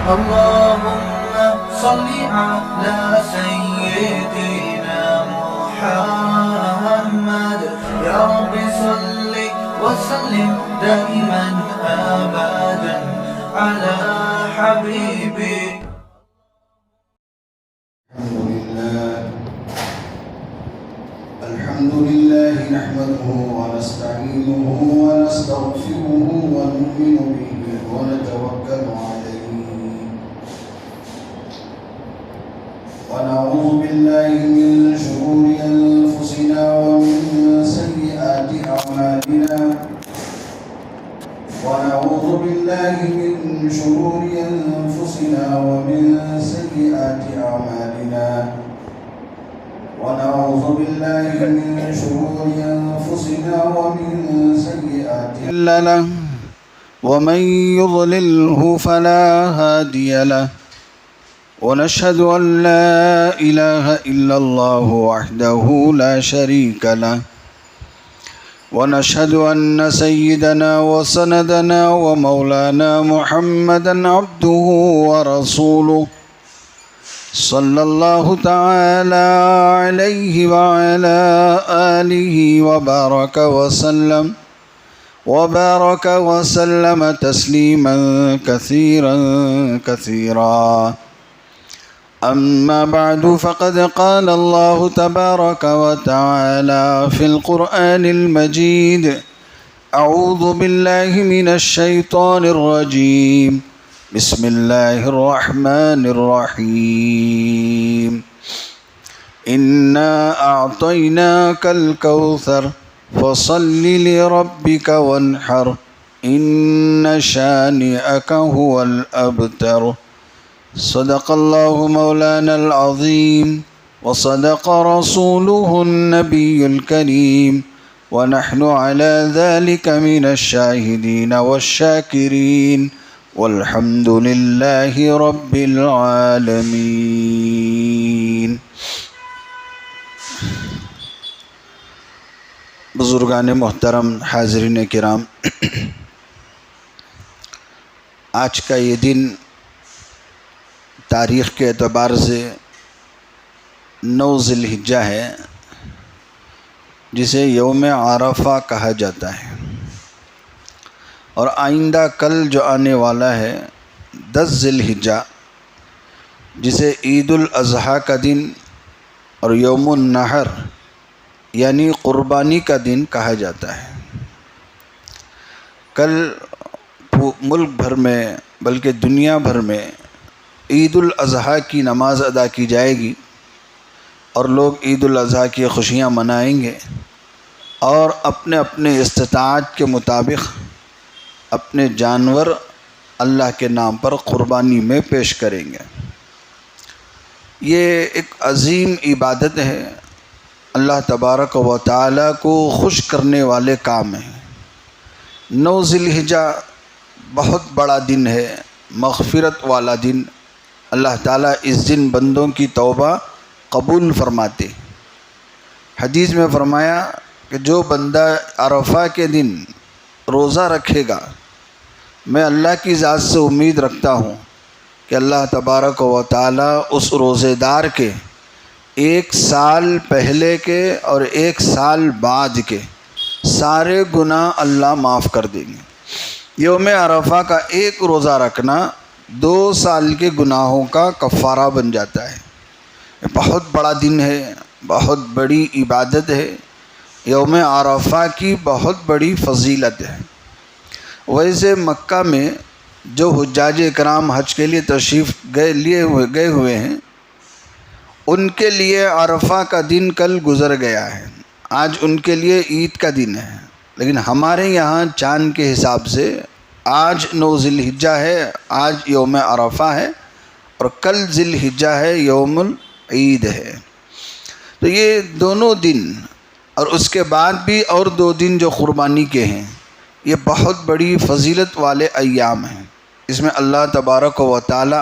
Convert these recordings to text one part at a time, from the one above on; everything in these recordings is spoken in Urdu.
اللهم صل على سيدنا محمد يا رب صل وسلم دائما أبدا على حبيبك. الحمد لله نحمده ونستعينه ونستغفره ونؤمن به ونتوكل عليه ونعوذ بالله من شرور أنفسنا ومن سيئات أعمالنا ونعوذ بالله من شرور أنفسنا ومن سيئات أعمالنا ونعوذ بالله من شرور أنفسنا ومن سيئات أعمالنا ومن يضلله فلا هادي له ونشهد أن لا إله إلا الله وحده لا شريك له ونشهد أن سيدنا وسندنا ومولانا محمدا عبده ورسوله صلى الله تعالى عليه وعلى آله وبارك وسلم تسليما كثيرا أما بعد فقد قال الله تبارك وتعالى في القرآن المجيد أعوذ بالله من الشيطان الرجيم بسم الله الرحمن الرحيم إنا أعطيناك الكوثر فصل لربك وانحر إن شانئك هو الأبتر. صدق الله مولانا العظيم وصدق رسوله النبي الكريم ونحن على ذلك من الشاهدين والشاكرين والحمد لله رب العالمین. بزرگان محترم، حاضرین کرام، آج کا یہ دن تاریخ کے اعتبار سے 9 ذی الحجہ ہے، جسے یوم عرفہ کہا جاتا ہے، اور آئندہ کل جو آنے والا ہے 10 ذی الحجہ، جسے عید الاضحیٰ کا دن اور یوم النحر یعنی قربانی کا دن کہا جاتا ہے. کل ملک بھر میں بلکہ دنیا بھر میں عید الاضحیٰ کی نماز ادا کی جائے گی اور لوگ عید الاضحیٰ کی خوشیاں منائیں گے اور اپنے اپنے استطاعت کے مطابق اپنے جانور اللہ کے نام پر قربانی میں پیش کریں گے. یہ ایک عظیم عبادت ہے، اللہ تبارک و تعالیٰ کو خوش کرنے والے کام ہیں. 9 ذی الحجہ بہت بڑا دن ہے، مغفرت والا دن. اللہ تعالیٰ اس دن بندوں کی توبہ قبول فرماتے. حدیث میں فرمایا کہ جو بندہ عرفہ کے دن روزہ رکھے گا، میں اللہ کی ذات سے امید رکھتا ہوں کہ اللہ تبارک و تعالیٰ اس روزے دار کے 1 سال پہلے کے اور 1 سال بعد کے سارے گناہ اللہ معاف کر دیں گے. یوم عرفہ کا 1 روزہ رکھنا 2 سال کے گناہوں کا کفارہ بن جاتا ہے. بہت بڑا دن ہے، بہت بڑی عبادت ہے. یوم عرفہ کی بہت بڑی فضیلت ہے. ویسے مکہ میں جو حجاج کرام حج کے لیے تشریف گئے ہوئے ہیں، ان کے لیے عرفہ کا دن کل گزر گیا ہے، آج ان کے لیے عید کا دن ہے. لیکن ہمارے یہاں چاند کے حساب سے آج 9 ذی الحجہ ہے، آج یوم عرفہ ہے، اور کل ذی الحجہ ہے، یوم العید ہے. تو یہ دونوں دن اور اس کے بعد بھی اور 2 دن جو قربانی کے ہیں، یہ بہت بڑی فضیلت والے ایام ہیں. اس میں اللہ تبارک و تعالی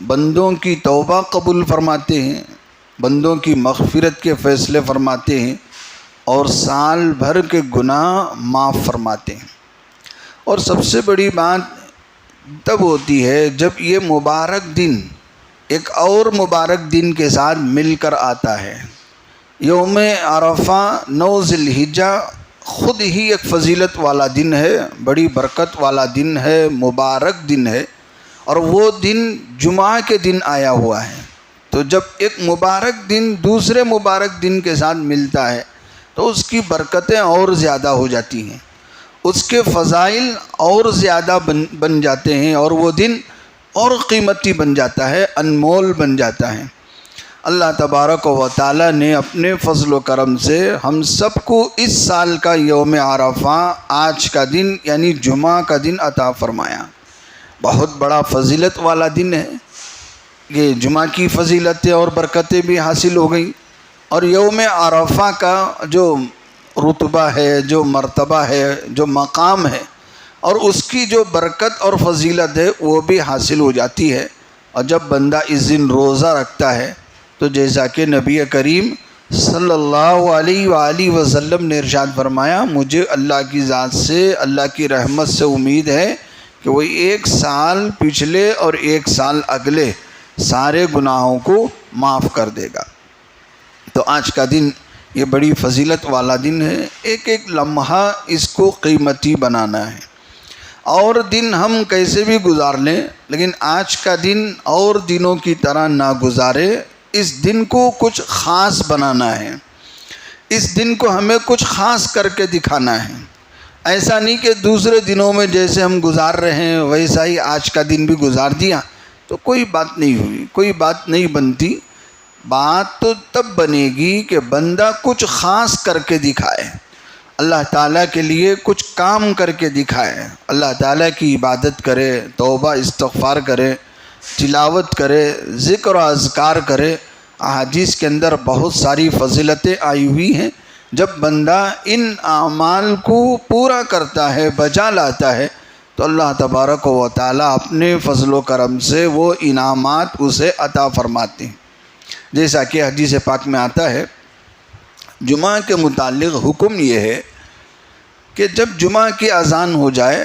بندوں کی توبہ قبول فرماتے ہیں، بندوں کی مغفرت کے فیصلے فرماتے ہیں اور سال بھر کے گناہ معاف فرماتے ہیں. اور سب سے بڑی بات تب ہوتی ہے جب یہ مبارک دن ایک اور مبارک دن کے ساتھ مل کر آتا ہے۔ یوم عرفہ 9 ذی الحجہ خود ہی ایک فضیلت والا دن ہے، بڑی برکت والا دن ہے، مبارک دن ہے، اور وہ دن جمعہ کے دن آیا ہوا ہے۔ تو جب ایک مبارک دن دوسرے مبارک دن کے ساتھ ملتا ہے تو اس کی برکتیں اور زیادہ ہو جاتی ہیں، اس کے فضائل اور زیادہ بن جاتے ہیں، اور وہ دن اور قیمتی بن جاتا ہے، انمول بن جاتا ہے۔ اللہ تبارک و تعالی نے اپنے فضل و کرم سے ہم سب کو اس سال کا یوم عرفہ آج کا دن یعنی جمعہ کا دن عطا فرمایا۔ بہت بڑا فضیلت والا دن ہے، یہ جمعہ کی فضیلتیں اور برکتیں بھی حاصل ہو گئیں، اور یوم عرفہ کا جو رتبہ ہے، جو مرتبہ ہے، جو مقام ہے، اور اس کی جو برکت اور فضیلت ہے وہ بھی حاصل ہو جاتی ہے۔ اور جب بندہ اس دن روزہ رکھتا ہے تو جیسا کہ نبی کریم صلی اللہ علیہ وآلہ وسلم نے ارشاد فرمایا، مجھے اللہ کی ذات سے، اللہ کی رحمت سے امید ہے کہ وہ 1 سال پچھلے اور 1 سال اگلے سارے گناہوں کو معاف کر دے گا۔ تو آج کا دن یہ بڑی فضیلت والا دن ہے، ایک ایک لمحہ اس کو قیمتی بنانا ہے۔ اور دن ہم کیسے بھی گزار لیں، لیکن آج کا دن اور دنوں کی طرح نہ گزارے، اس دن کو کچھ خاص بنانا ہے، اس دن کو ہمیں کچھ خاص کر کے دکھانا ہے۔ ایسا نہیں کہ دوسرے دنوں میں جیسے ہم گزار رہے ہیں ویسا ہی آج کا دن بھی گزار دیا تو کوئی بات نہیں ہوئی، کوئی بات نہیں بنتی۔ بات تو تب بنے گی کہ بندہ کچھ خاص کر کے دکھائے، اللہ تعالیٰ کے لیے کچھ کام کر کے دکھائے، اللہ تعالیٰ کی عبادت کرے، توبہ استغفار کرے، تلاوت کرے، ذکر و اذکار کرے۔ احادیث کے اندر بہت ساری فضیلتیں آئی ہوئی ہیں۔ جب بندہ ان اعمال کو پورا کرتا ہے، بجا لاتا ہے، تو اللہ تبارک و تعالیٰ اپنے فضل و کرم سے وہ انعامات اسے عطا فرماتے ہیں۔ جیسا کہ حدیث پاک میں آتا ہے، جمعہ کے متعلق حکم یہ ہے کہ جب جمعہ کی اذان ہو جائے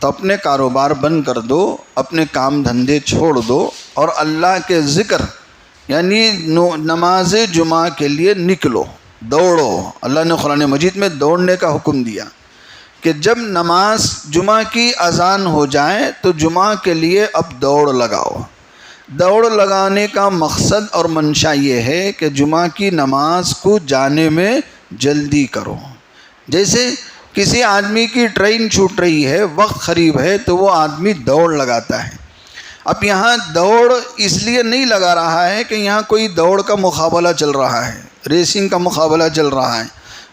تو اپنے کاروبار بند کر دو، اپنے کام دھندے چھوڑ دو، اور اللہ کے ذکر یعنی نماز جمعہ کے لیے نکلو، دوڑو۔ اللہ نے قرآن مجید میں دوڑنے کا حکم دیا کہ جب نماز جمعہ کی اذان ہو جائے تو جمعہ کے لیے اب دوڑ لگاؤ۔ دوڑ لگانے کا مقصد اور منشا یہ ہے کہ جمعہ کی نماز کو جانے میں جلدی کرو۔ جیسے کسی آدمی کی ٹرین چھوٹ رہی ہے، وقت قریب ہے، تو وہ آدمی دوڑ لگاتا ہے۔ اب یہاں دوڑ اس لیے نہیں لگا رہا ہے کہ یہاں کوئی دوڑ کا مقابلہ چل رہا ہے، ریسنگ کا مقابلہ چل رہا ہے،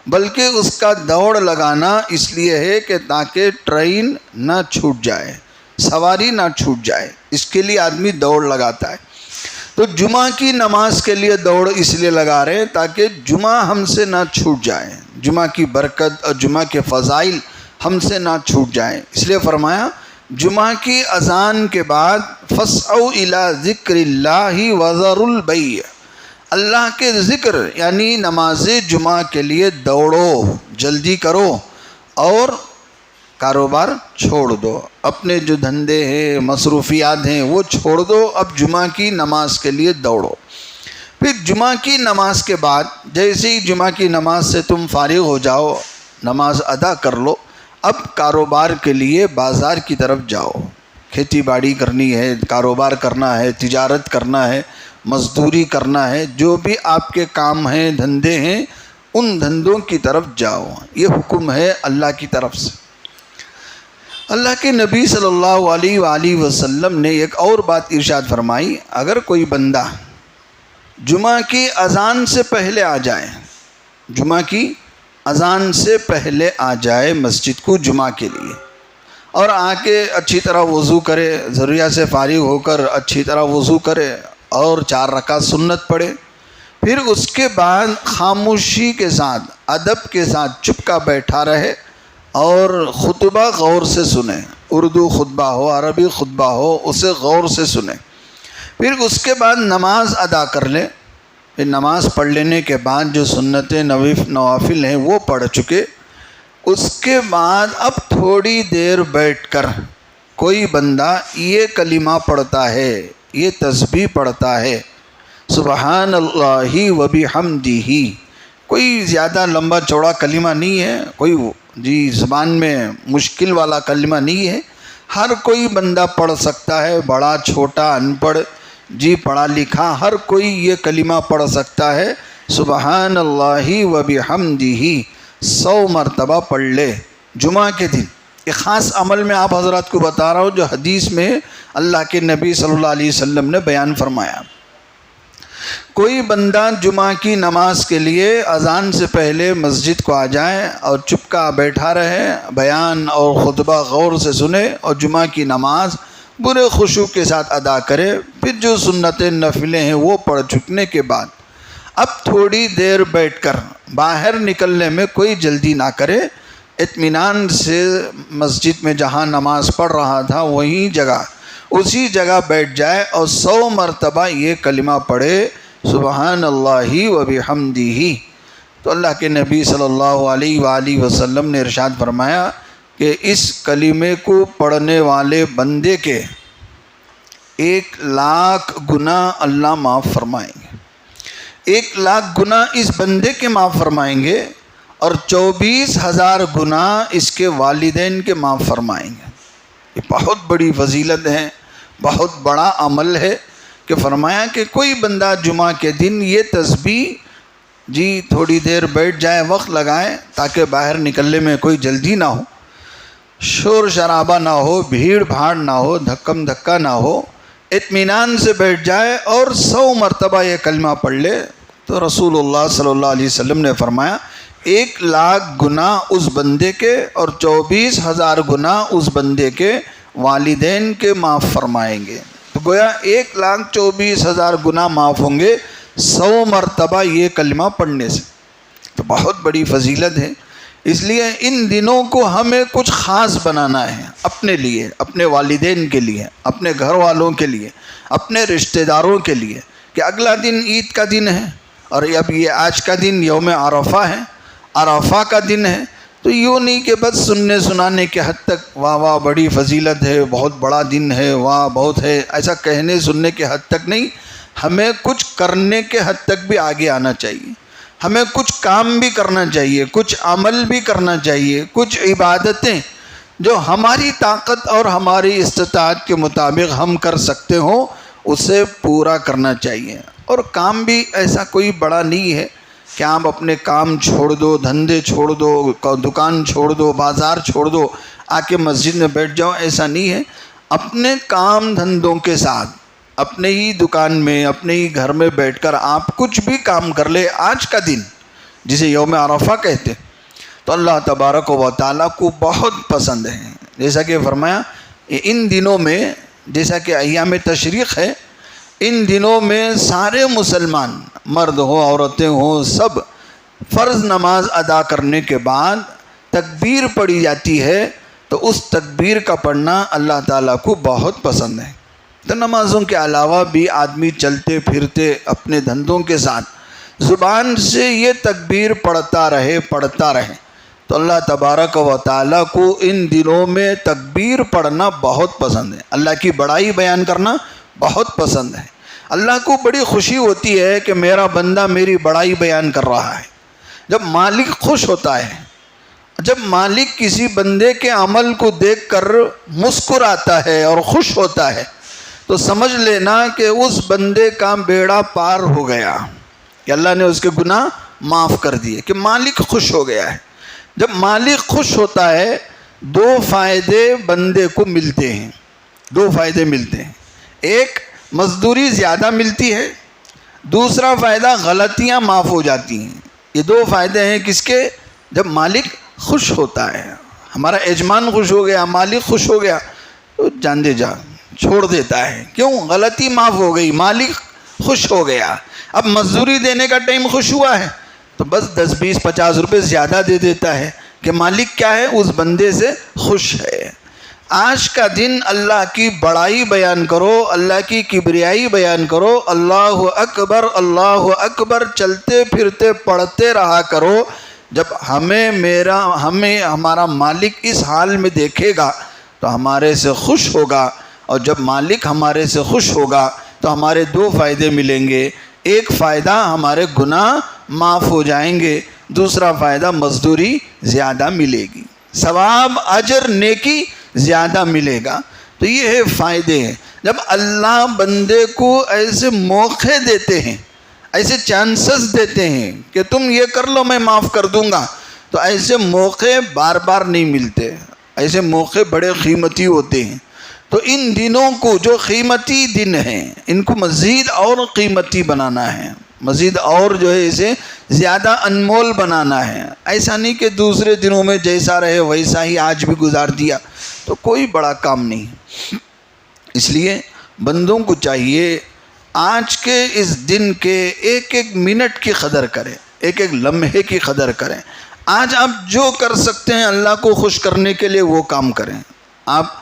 بلکہ اس کا دوڑ لگانا اس لیے ہے کہ تاکہ ٹرین نہ چھوٹ جائے، سواری نہ چھوٹ جائے، اس کے لیے آدمی دوڑ لگاتا ہے۔ تو جمعہ کی نماز کے لیے دوڑ اس لیے لگا رہے ہیں تاکہ جمعہ ہم سے نہ چھوٹ جائے، جمعہ کی برکت اور جمعہ کے فضائل ہم سے نہ چھوٹ جائیں۔ اس لیے فرمایا جمعہ کی اذان کے بعد فَاسْعَوْا إِلَىٰ ذِكْرِ اللَّهِ وَذَرُوا الْبَيْعَ، اللہ کے ذکر یعنی نماز جمعہ کے لیے دوڑو، جلدی کرو، اور کاروبار چھوڑ دو، اپنے جو دھندے ہیں مصروفیات ہیں وہ چھوڑ دو، اب جمعہ کی نماز کے لیے دوڑو۔ پھر جمعہ کی نماز کے بعد جیسے ہی جمعہ کی نماز سے تم فارغ ہو جاؤ، نماز ادا کر لو، اب کاروبار کے لیے بازار کی طرف جاؤ، کھیتی باڑی کرنی ہے، کاروبار کرنا ہے، تجارت کرنا ہے، مزدوری کرنا ہے، جو بھی آپ کے کام ہیں، دھندے ہیں، ان دھندوں کی طرف جاؤ۔ یہ حکم ہے اللہ کی طرف سے۔ اللہ کے نبی صلی اللہ علیہ وآلہ وسلم نے ایک اور بات ارشاد فرمائی، اگر کوئی بندہ جمعہ کی اذان سے پہلے آ جائے، جمعہ کی اذان سے پہلے آ جائے مسجد کو جمعہ کے لیے، اور آ کے اچھی طرح وضو کرے، ضروریات سے فارغ ہو کر اچھی طرح وضو کرے اور 4 رکعت سنت پڑھے، پھر اس کے بعد خاموشی کے ساتھ، ادب کے ساتھ چپ کا بیٹھا رہے اور خطبہ غور سے سنیں، اردو خطبہ ہو، عربی خطبہ ہو، اسے غور سے سنیں، پھر اس کے بعد نماز ادا کر لیں۔ پھر نماز پڑھ لینے کے بعد جو سنت نوافل ہیں وہ پڑھ چکے، اس کے بعد اب تھوڑی دیر بیٹھ کر کوئی بندہ یہ کلمہ پڑھتا ہے، یہ تسبیح پڑھتا ہے، سبحان اللہ و بحمدہ، کوئی زیادہ لمبا چوڑا کلمہ نہیں ہے، کوئی زبان میں مشکل والا کلمہ نہیں ہے، ہر کوئی بندہ پڑھ سکتا ہے، بڑا چھوٹا ان پڑھ پڑھا لکھا ہر کوئی یہ کلمہ پڑھ سکتا ہے، سبحان اللہ و بحمدہ 100 مرتبہ پڑھ لے جمعہ کے دن۔ ایک خاص عمل میں آپ حضرات کو بتا رہا ہوں جو حدیث میں اللہ کے نبی صلی اللہ علیہ وسلم نے بیان فرمایا۔ کوئی بندہ جمعہ کی نماز کے لیے اذان سے پہلے مسجد کو آ جائے اور چپکا بیٹھا رہے، بیان اور خطبہ غور سے سنے اور جمعہ کی نماز بڑے خشوع کے ساتھ ادا کرے، پھر جو سنتیں نفلیں ہیں وہ پڑھ چکنے کے بعد اب تھوڑی دیر بیٹھ کر باہر نکلنے میں کوئی جلدی نہ کرے، اطمینان سے مسجد میں جہاں نماز پڑھ رہا تھا اسی جگہ بیٹھ جائے اور 100 مرتبہ یہ کلمہ پڑھے، سبحان اللہ و بحمدہ۔ تو اللہ کے نبی صلی اللہ علیہ وآلہ وسلم نے ارشاد فرمایا کہ اس کلمے کو پڑھنے والے بندے کے 1,00,000 گناہ اللہ معاف فرمائیں گے، 1,00,000 گناہ اس بندے کے معاف فرمائیں گے اور 24,000 گناہ اس کے والدین کے معاف فرمائیں گے۔ یہ بہت بڑی فضیلت ہے، بہت بڑا عمل ہے کہ فرمایا کہ کوئی بندہ جمعہ کے دن یہ تسبیح تھوڑی دیر بیٹھ جائے، وقت لگائے تاکہ باہر نکلنے میں کوئی جلدی نہ ہو، شور شرابہ نہ ہو، بھیڑ بھاڑ نہ ہو، دھکم دھکا نہ ہو، اطمینان سے بیٹھ جائے اور 100 مرتبہ یہ کلمہ پڑھ لے تو رسول اللہ صلی اللہ علیہ وسلم نے فرمایا 1,00,000 گناہ اس بندے کے اور 24,000 گناہ اس بندے کے والدین کے معاف فرمائیں گے۔ تو گویا 1,24,000 گناہ معاف ہوں گے 100 مرتبہ یہ کلمہ پڑھنے سے۔ تو بہت بڑی فضیلت ہے، اس لیے ان دنوں کو ہمیں کچھ خاص بنانا ہے اپنے لیے، اپنے والدین کے لیے، اپنے گھر والوں کے لیے، اپنے رشتہ داروں کے لیے، کہ اگلا دن عید کا دن ہے اور اب یہ آج کا دن یوم عرفہ ہے، عرفہ کا دن ہے، تو یوں نہیں کہ بس سننے سنانے کے حد تک واہ واہ بڑی فضیلت ہے، بہت بڑا دن ہے، واہ بہت ہے، ایسا کہنے سننے کے حد تک نہیں، ہمیں کچھ کرنے کے حد تک بھی آگے آنا چاہیے، ہمیں کچھ کام بھی کرنا چاہیے، کچھ عمل بھی کرنا چاہیے، کچھ عبادتیں جو ہماری طاقت اور ہماری استطاعت کے مطابق ہم کر سکتے ہوں اسے پورا کرنا چاہیے۔ اور کام بھی ایسا کوئی بڑا نہیں ہے کہ آپ اپنے کام چھوڑ دو، دھندے چھوڑ دو، دکان چھوڑ دو، بازار چھوڑ دو، آ کے مسجد میں بیٹھ جاؤ، ایسا نہیں ہے۔ اپنے کام دھندوں کے ساتھ اپنے ہی دکان میں، اپنے ہی گھر میں بیٹھ کر آپ کچھ بھی کام کر لے آج کا دن جسے یوم عرفہ کہتے تو اللہ تبارک و تعالیٰ کو بہت پسند ہے۔ جیسا کہ فرمایا ان دنوں میں، جیسا کہ ایام تشریق ہے، ان دنوں میں سارے مسلمان مرد ہو عورتیں ہوں سب فرض نماز ادا کرنے کے بعد تکبیر پڑھی جاتی ہے تو اس تکبیر کا پڑھنا اللہ تعالیٰ کو بہت پسند ہے۔ تو نمازوں کے علاوہ بھی آدمی چلتے پھرتے اپنے دھندوں کے ساتھ زبان سے یہ تکبیر پڑھتا رہے تو اللہ تبارک و تعالیٰ کو ان دنوں میں تکبیر پڑھنا بہت پسند ہے، اللہ کی بڑائی بیان کرنا بہت پسند ہے۔ اللہ کو بڑی خوشی ہوتی ہے کہ میرا بندہ میری بڑائی بیان کر رہا ہے۔ جب مالک خوش ہوتا ہے، جب مالک کسی بندے کے عمل کو دیکھ کر مسکراتا ہے اور خوش ہوتا ہے تو سمجھ لینا کہ اس بندے کا بیڑا پار ہو گیا، کہ اللہ نے اس کے گناہ معاف کر دیے، کہ مالک خوش ہو گیا ہے۔ جب مالک خوش ہوتا ہے 2 فائدے بندے کو ملتے ہیں، 2 فائدے ملتے ہیں، ایک مزدوری زیادہ ملتی ہے، دوسرا فائدہ غلطیاں معاف ہو جاتی ہیں۔ یہ 2 فائدے ہیں کس کے؟ جب مالک خوش ہوتا ہے، ہمارا یجمان خوش ہو گیا، مالک خوش ہو گیا تو جان دے جا چھوڑ دیتا ہے، کیوں؟ غلطی معاف ہو گئی، مالک خوش ہو گیا۔ اب مزدوری دینے کا ٹائم خوش ہوا ہے تو بس 10 20 50 روپے زیادہ دے دیتا ہے کہ مالک کیا ہے؟ اس بندے سے خوش ہے۔ آج کا دن اللہ کی بڑائی بیان کرو، اللہ کی کبریائی بیان کرو، اللہ اکبر چلتے پھرتے پڑھتے رہا کرو۔ جب ہمیں ہمارا مالک اس حال میں دیکھے گا تو ہمارے سے خوش ہوگا، اور جب مالک ہمارے سے خوش ہوگا تو ہمارے دو فائدے ملیں گے۔ ایک فائدہ ہمارے گناہ معاف ہو جائیں گے، دوسرا فائدہ مزدوری زیادہ ملے گی، ثواب اجر نیکی زیادہ ملے گا۔ تو یہ ہے فائدے ہیں جب اللہ بندے کو ایسے موقع دیتے ہیں، ایسے چانسز دیتے ہیں کہ تم یہ کر لو میں معاف کر دوں گا، تو ایسے موقع بار بار نہیں ملتے، ایسے موقع بڑے قیمتی ہوتے ہیں۔ تو ان دنوں کو جو قیمتی دن ہیں ان کو مزید اور قیمتی بنانا ہے، مزید اور جو ہے اسے زیادہ انمول بنانا ہے۔ ایسا نہیں کہ دوسرے دنوں میں جیسا رہے ویسا ہی آج بھی گزار دیا، تو کوئی بڑا کام نہیں۔ اس لیے بندوں کو چاہیے آج کے اس دن کے ایک ایک منٹ کی قدر کریں، ایک ایک لمحے کی قدر کریں۔ آج آپ جو کر سکتے ہیں اللہ کو خوش کرنے کے لیے وہ کام کریں۔ آپ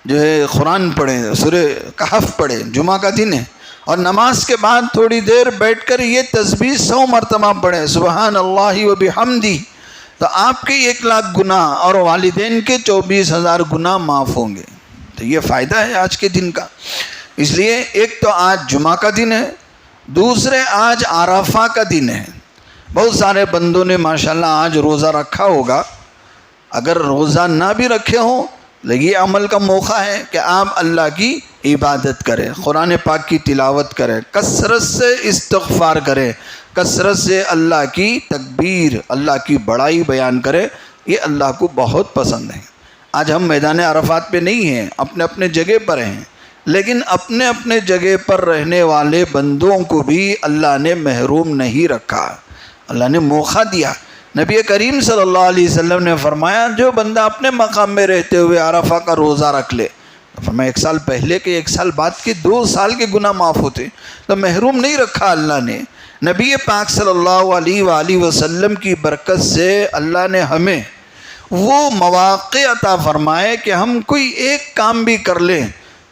جو ہے قرآن پڑھیں، سورہ کہف پڑھیں، جمعہ کا دن ہے، اور نماز کے بعد تھوڑی دیر بیٹھ کر یہ تسبیح 100 مرتبہ پڑھیں، سبحان اللہ و بحمدہ، تو آپ کے 1,00,000 گناہ اور والدین کے 24,000 گناہ معاف ہوں گے۔ تو یہ فائدہ ہے آج کے دن کا۔ اس لیے ایک تو آج جمعہ کا دن ہے، دوسرے آج عرفہ کا دن ہے۔ بہت سارے بندوں نے ماشاءاللہ آج روزہ رکھا ہوگا، اگر روزہ نہ بھی رکھے ہوں یہ عمل کا موقع ہے کہ آپ اللہ کی عبادت کریں، قرآن پاک کی تلاوت کریں، کثرت سے استغفار کریں، کثرت سے اللہ کی تکبیر، اللہ کی بڑائی بیان کریں، یہ اللہ کو بہت پسند ہے۔ آج ہم میدان عرفات پہ نہیں ہیں، اپنے اپنے جگہ پر ہیں، لیکن اپنے اپنے جگہ پر رہنے والے بندوں کو بھی اللہ نے محروم نہیں رکھا، اللہ نے موقع دیا۔ نبی کریم صلی اللہ علیہ وسلم نے فرمایا جو بندہ اپنے مقام میں رہتے ہوئے عرفہ کا روزہ رکھ لے، فرمایا 1 سال پہلے کے 1 سال بعد کے 2 سال کے گناہ معاف ہوتے، تو محروم نہیں رکھا اللہ نے۔ نبی پاک صلی اللہ علیہ وآلہ وسلم کی برکت سے اللہ نے ہمیں وہ مواقع عطا فرمائے کہ ہم کوئی ایک کام بھی کر لیں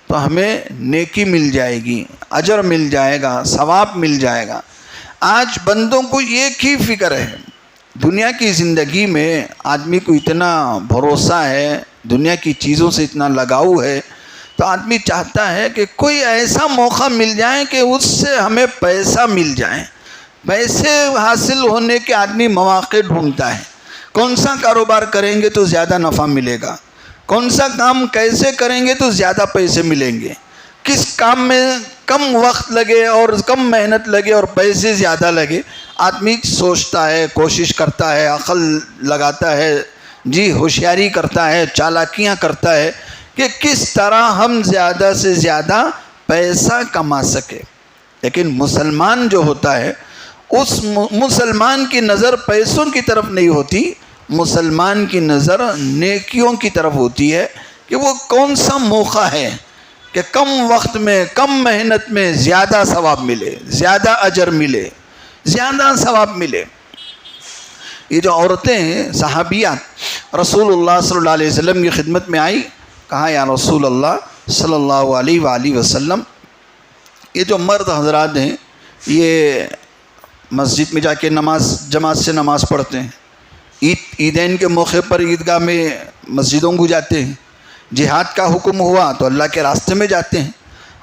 تو ہمیں نیکی مل جائے گی، اجر مل جائے گا، ثواب مل جائے گا۔ آج بندوں کو ایک ہی فکر ہے، دنیا کی زندگی میں آدمی کو اتنا بھروسہ ہے، دنیا کی چیزوں سے اتنا لگاؤ ہے، تو آدمی چاہتا ہے کہ کوئی ایسا موقع مل جائے کہ اس سے ہمیں پیسہ مل جائے، پیسے حاصل ہونے کے آدمی مواقع ڈھونڈتا ہے۔ کون سا کاروبار کریں گے تو زیادہ نفع ملے گا، کون سا کام کیسے کریں گے تو زیادہ پیسے ملیں گے، کس کام میں کم وقت لگے اور کم محنت لگے اور پیسے زیادہ لگے، آدمی سوچتا ہے، کوشش کرتا ہے، عقل لگاتا ہے، جی ہوشیاری کرتا ہے، چالاکیاں کرتا ہے کہ کس طرح ہم زیادہ سے زیادہ پیسہ کما سکے۔ لیکن مسلمان جو ہوتا ہے اس مسلمان کی نظر پیسوں کی طرف نہیں ہوتی، مسلمان کی نظر نیکیوں کی طرف ہوتی ہے کہ وہ کون سا موقع ہے کہ کم وقت میں کم محنت میں زیادہ ثواب ملے، زیادہ اجر ملے، زیادہ ثواب ملے۔ یہ جو عورتیں ہیں صحابیات رسول اللہ صلی اللہ علیہ وسلم کی خدمت میں آئی، کہا یا رسول اللہ صلی اللہ علیہ وآلہ وسلم، یہ جو مرد حضرات ہیں یہ مسجد میں جا کے جماعت سے نماز پڑھتے ہیں، عیدین کے موقع پر عیدگاہ میں مسجدوں کو جاتے ہیں، جہاد کا حکم ہوا تو اللہ کے راستے میں جاتے ہیں۔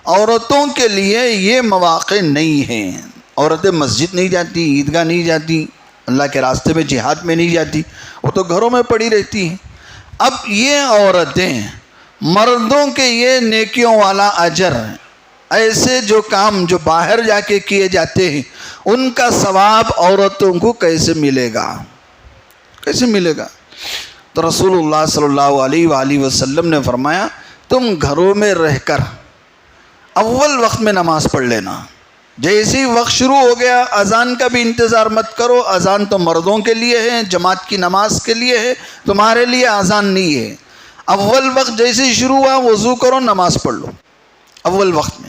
عورتوں کے لیے یہ مواقع نہیں ہیں، عورتیں مسجد نہیں جاتی، عیدگاہ نہیں جاتی، اللہ کے راستے میں جہاد میں نہیں جاتی، وہ تو گھروں میں پڑی رہتی ہیں۔ اب یہ عورتیں مردوں کے یہ نیکیوں والا اجر، ایسے جو کام جو باہر جا کے کیے جاتے ہیں ان کا ثواب عورتوں کو کیسے ملے گا، کیسے ملے گا؟ تو رسول اللہ صلی اللہ علیہ وآلہ وسلم نے فرمایا تم گھروں میں رہ کر اول وقت میں نماز پڑھ لینا، جیسے ہی وقت شروع ہو گیا اذان کا بھی انتظار مت کرو، اذان تو مردوں کے لیے ہے، جماعت کی نماز کے لیے ہے، تمہارے لیے اذان نہیں ہے۔ اول وقت جیسے ہی شروع ہوا وضو کرو، نماز پڑھ لو اول وقت میں،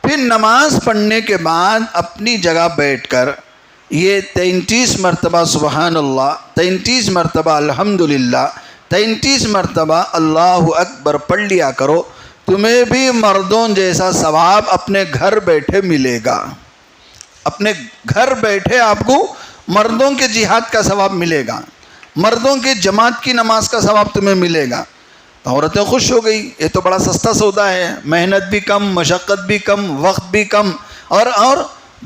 پھر نماز پڑھنے کے بعد اپنی جگہ بیٹھ کر یہ 33 مرتبہ سبحان اللہ، 33 مرتبہ الحمدللہ، 33 مرتبہ اللہ اکبر پڑھ لیا کرو، تمہیں بھی مردوں جیسا ثواب اپنے گھر بیٹھے ملے گا۔ اپنے گھر بیٹھے آپ کو مردوں کے جہاد کا ثواب ملے گا، مردوں کے جماعت کی نماز کا ثواب تمہیں ملے گا۔ عورتیں خوش ہو گئی، یہ تو بڑا سستا سودا ہے، محنت بھی کم، مشقت بھی کم، وقت بھی کم، اور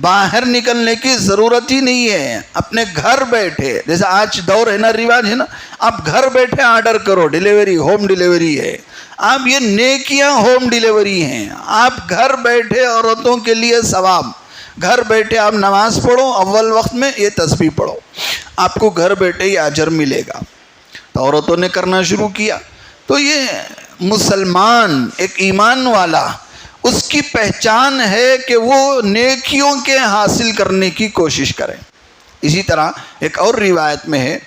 باہر نکلنے کی ضرورت ہی نہیں ہے، اپنے گھر بیٹھے، جیسے آج دور ہے نا، رواج ہے نا، آپ گھر بیٹھے آرڈر کرو، ڈیلیوری، ہوم ڈیلیوری ہے۔ آپ یہ نیکیاں ہوم ڈیلیوری ہیں، آپ گھر بیٹھے عورتوں کے لیے ثواب، گھر بیٹھے آپ نماز پڑھو، اول وقت میں یہ تسبیح پڑھو، آپ کو گھر بیٹھے ہی اجر ملے گا۔ تو عورتوں نے کرنا شروع کیا۔ تو یہ مسلمان، ایک ایمان والا، اس کی پہچان ہے کہ وہ نیکیوں کے حاصل کرنے کی کوشش کرے۔ اسی طرح ایک اور روایت میں ہے،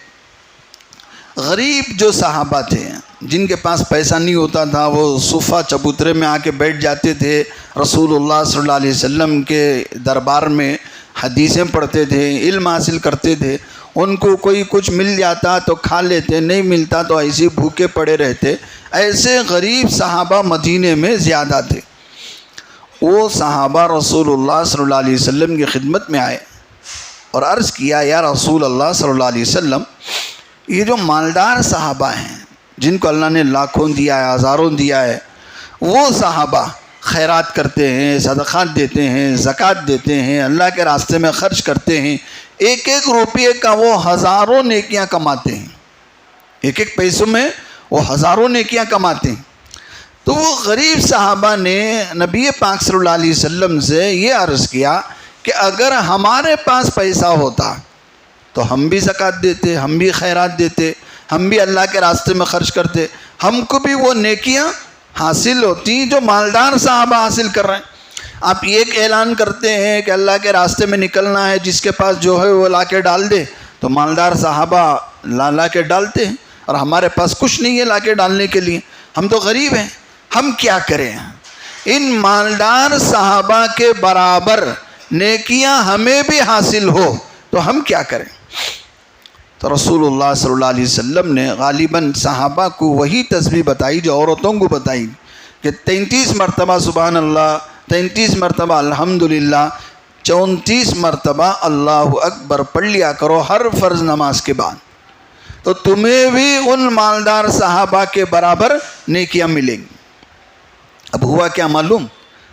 غریب جو صحابہ تھے جن کے پاس پیسہ نہیں ہوتا تھا، وہ صفہ چبوترے میں آ کے بیٹھ جاتے تھے، رسول اللہ صلی اللہ علیہ وسلم کے دربار میں حدیثیں پڑھتے تھے، علم حاصل کرتے تھے۔ ان کو کوئی کچھ مل جاتا تو کھا لیتے، نہیں ملتا تو ایسے بھوکے پڑے رہتے۔ ایسے غریب صحابہ مدینے میں زیادہ تھے۔ وہ صحابہ رسول اللہ صلی اللہ علیہ وسلم کی خدمت میں آئے اور عرض کیا، یا رسول اللہ صلی اللہ علیہ وسلم، یہ جو مالدار صحابہ ہیں جن کو اللہ نے لاکھوں دیا ہے، ہزاروں دیا ہے، وہ صحابہ خیرات کرتے ہیں، صدقات دیتے ہیں، زکوٰۃ دیتے ہیں، اللہ کے راستے میں خرچ کرتے ہیں، ایک ایک روپیے کا وہ ہزاروں نیکیاں کماتے ہیں، ایک ایک پیسوں میں وہ ہزاروں نیکیاں کماتے ہیں۔ تو وہ غریب صحابہ نے نبی پاک صلی اللہ علیہ وسلم سے یہ عرض کیا کہ اگر ہمارے پاس پیسہ ہوتا تو ہم بھی زکوٰۃ دیتے، ہم بھی خیرات دیتے، ہم بھی اللہ کے راستے میں خرچ کرتے، ہم کو بھی وہ نیکیاں حاصل ہوتی جو مالدار صحابہ حاصل کر رہے ہیں۔ آپ ایک اعلان کرتے ہیں کہ اللہ کے راستے میں نکلنا ہے، جس کے پاس جو ہے وہ لا کے ڈال دے، تو مالدار صحابہ لا کے ڈالتے ہیں، اور ہمارے پاس کچھ نہیں ہے لا کے ڈالنے کے لیے، ہم تو غریب ہیں، ہم کیا کریں؟ ان مالدار صحابہ کے برابر نیکیاں ہمیں بھی حاصل ہو تو ہم کیا کریں؟ تو رسول اللہ صلی اللہ علیہ وسلم نے غالباً صحابہ کو وہی تسبیح بتائی جو عورتوں کو بتائی، کہ 33 مرتبہ سبحان اللہ، 33 مرتبہ الحمدللہ، 34 مرتبہ اللہ اکبر پڑھ لیا کرو ہر فرض نماز کے بعد، تو تمہیں بھی ان مالدار صحابہ کے برابر نیکیاں ملیں گی۔ اب ہوا کیا معلوم،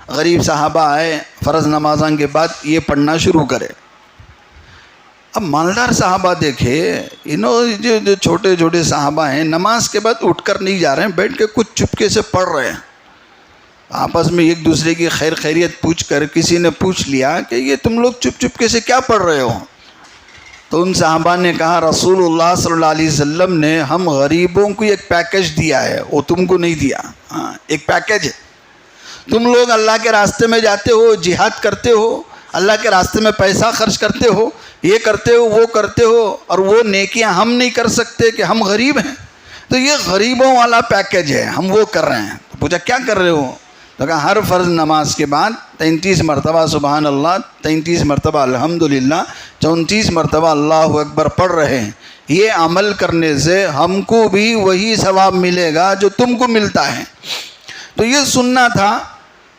غریب صحابہ آئے، فرض نمازاں کے بعد یہ پڑھنا شروع کرے۔ اب مالدار صحابہ دیکھے، جو چھوٹے چھوٹے صحابہ ہیں، نماز کے بعد اٹھ کر نہیں جا رہے ہیں، بیٹھ کے کچھ چپکے سے پڑھ رہے ہیں، آپس میں ایک دوسرے کی خیر خیریت پوچھ کر کسی نے پوچھ لیا کہ یہ تم لوگ چپ چپکے سے کیا پڑھ رہے ہو؟ تو ان صحابہ نے کہا، رسول اللہ صلی اللہ علیہ وسلم نے ہم غریبوں کو ایک پیکج دیا ہے، وہ تم کو نہیں دیا، ایک پیکج ہے، تم لوگ اللہ کے راستے میں جاتے ہو، جہاد کرتے ہو، اللہ کے راستے میں پیسہ خرچ کرتے ہو، یہ کرتے ہو، وہ کرتے ہو، اور وہ نیکیاں ہم نہیں کر سکتے کہ ہم غریب ہیں، تو یہ غریبوں والا پیکج ہے، ہم وہ کر رہے ہیں۔ تو پوچھا کیا کر رہے ہو؟ تو کہا ہر فرض نماز کے بعد 33 مرتبہ سبحان اللہ، 33 مرتبہ الحمدللہ، 34 مرتبہ اللہ اکبر پڑھ رہے ہیں، یہ عمل کرنے سے ہم کو بھی وہی ثواب ملے گا جو تم کو ملتا ہے۔ تو یہ سننا تھا،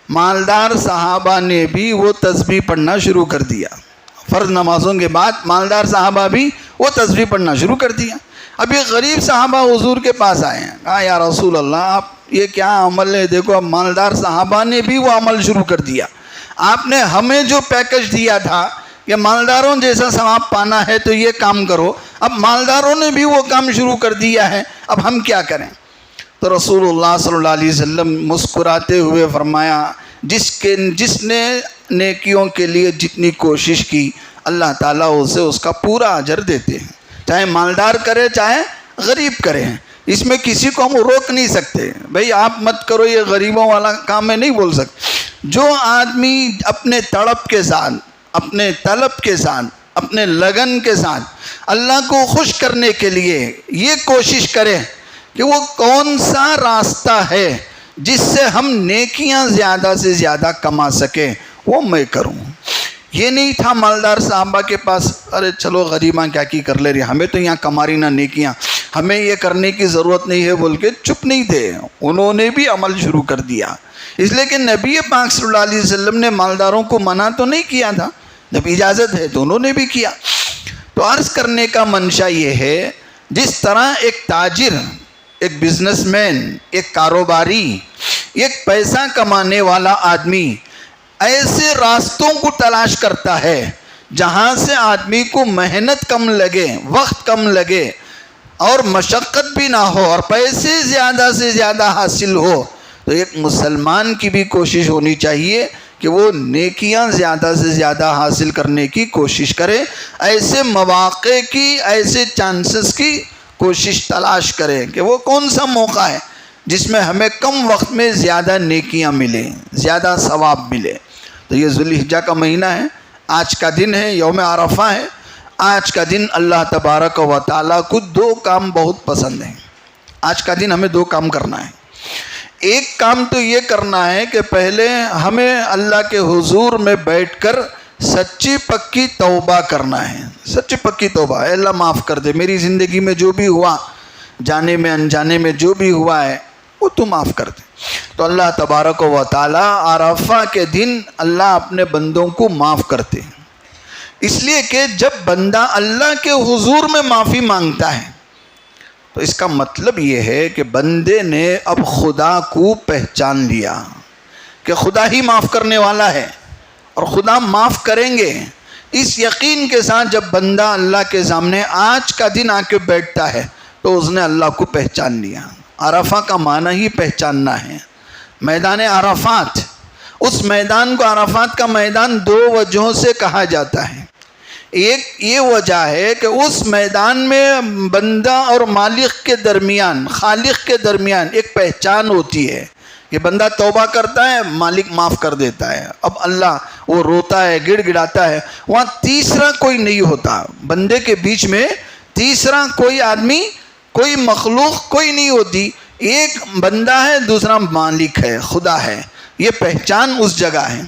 مالدار صحابہ نے بھی وہ تسبیح پڑھنا شروع کر دیا، فرض نمازوں کے بعد مالدار صحابہ بھی وہ تسبیح پڑھنا شروع کر دیا۔ اب یہ غریب صحابہ حضور کے پاس آئے ہیں، کہا یا رسول اللہ، آپ یہ کیا عمل ہے؟ دیکھو اب مالدار صحابہ نے بھی وہ عمل شروع کر دیا، آپ نے ہمیں جو پیکج دیا تھا کہ مالداروں جیسا ثواب پانا ہے تو یہ کام کرو، اب مالداروں نے بھی وہ کام شروع کر دیا ہے، اب ہم کیا کریں؟ تو رسول اللہ صلی اللہ علیہ وسلم مسکراتے ہوئے فرمایا، جس نے نیکیوں کے لیے جتنی کوشش کی، اللہ تعالیٰ اسے اس کا پورا اجر دیتے ہیں، چاہے مالدار کرے چاہے غریب کرے، اس میں کسی کو ہم روک نہیں سکتے، بھئی آپ مت کرو، یہ غریبوں والا کام میں نہیں بول سکتے۔ جو آدمی اپنے تڑپ کے ساتھ، اپنے طلب کے ساتھ، اپنے لگن کے ساتھ اللہ کو خوش کرنے کے لیے یہ کوشش کرے کہ وہ کون سا راستہ ہے جس سے ہم نیکیاں زیادہ سے زیادہ کما سکیں، وہ میں کروں۔ یہ نہیں تھا مالدار صحابہ کے پاس، ارے چلو غریباں کیا کی کر لے رہی، ہمیں تو یہاں کما رہی نہ نیکیاں، ہمیں یہ کرنے کی ضرورت نہیں ہے بول کے چپ نہیں تھے، انہوں نے بھی عمل شروع کر دیا۔ اس لیے کہ نبی پاک صلی اللہ علیہ وسلم نے مالداروں کو منع تو نہیں کیا تھا، جب اجازت ہے تو انہوں نے بھی کیا۔ تو عرض کرنے کا منشا یہ ہے، جس طرح ایک تاجر ایک بزنس مین، ایک کاروباری، ایک پیسہ کمانے والا آدمی ایسے راستوں کو تلاش کرتا ہے جہاں سے آدمی کو محنت کم لگے، وقت کم لگے اور مشقت بھی نہ ہو اور پیسے زیادہ سے زیادہ حاصل ہو. تو ایک مسلمان کی بھی کوشش ہونی چاہیے کہ وہ نیکیاں زیادہ سے زیادہ حاصل کرنے کی کوشش کرے، ایسے مواقع کی، ایسے چانسز کی کوشش تلاش کرے کہ وہ کون سا موقع ہے جس میں ہمیں کم وقت میں زیادہ نیکیاں ملیں، زیادہ ثواب ملے. تو یہ ذوالحجہ کا مہینہ ہے، آج کا دن ہے، یوم عرفہ ہے. آج کا دن اللہ تبارک و تعالیٰ کو 2 کام بہت پسند ہیں. آج کا دن ہمیں 2 کام کرنا ہے. ایک کام تو یہ کرنا ہے کہ پہلے ہمیں اللہ کے حضور میں بیٹھ کر سچی پکی توبہ کرنا ہے. سچی پکی توبہ، اے اللہ معاف کر دے، میری زندگی میں جو بھی ہوا، جانے میں انجانے میں جو بھی ہوا ہے وہ تو معاف کر دے. تو اللہ تبارک و تعالیٰ عرفہ کے دن اللہ اپنے بندوں کو معاف کرتے ہیں، اس لیے کہ جب بندہ اللہ کے حضور میں معافی مانگتا ہے تو اس کا مطلب یہ ہے کہ بندے نے اب خدا کو پہچان لیا کہ خدا ہی معاف کرنے والا ہے اور خدا معاف کریں گے. اس یقین کے ساتھ جب بندہ اللہ کے سامنے آج کا دن آ کے بیٹھتا ہے تو اس نے اللہ کو پہچان لیا. عرفہ کا معنی ہی پہچاننا ہے. میدان عرفات، اس میدان کو عرفات کا میدان 2 وجہوں سے کہا جاتا ہے. ایک یہ وجہ ہے کہ اس میدان میں بندہ اور مالک کے درمیان، خالق کے درمیان ایک پہچان ہوتی ہے کہ بندہ توبہ کرتا ہے، مالک معاف کر دیتا ہے. اب اللہ وہ روتا ہے، گڑ گڑاتا ہے، وہاں تیسرا کوئی نہیں ہوتا. بندے کے بیچ میں تیسرا کوئی آدمی، کوئی مخلوق کوئی نہیں ہوتی. ایک بندہ ہے، دوسرا مالک ہے، خدا ہے. یہ پہچان اس جگہ ہے.